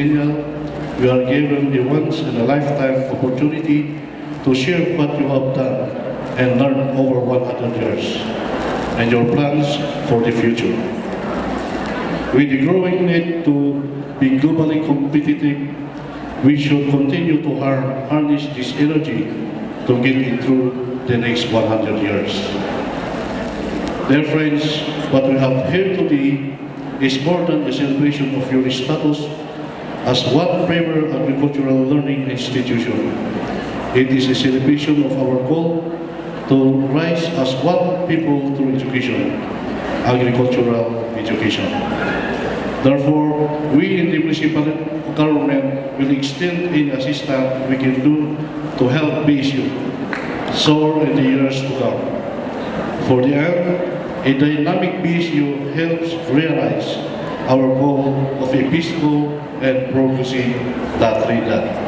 You are given a once-in-a-lifetime opportunity to share what you have done and learn over 100 years and your plans for the future. With the growing need to be globally competitive, we should continue to harness this energy to get it through the next 100 years. Dear friends, what we have here today is more than a celebration of your status as one premier agricultural learning institution. It is a celebration of our goal to rise as one people through education, agricultural education. Therefore, we in the municipal government will extend any assistance we can do to help BSU soar in the years to come. For the end, a dynamic BSU helps realize our goal of a peaceful and progressive Trinidad.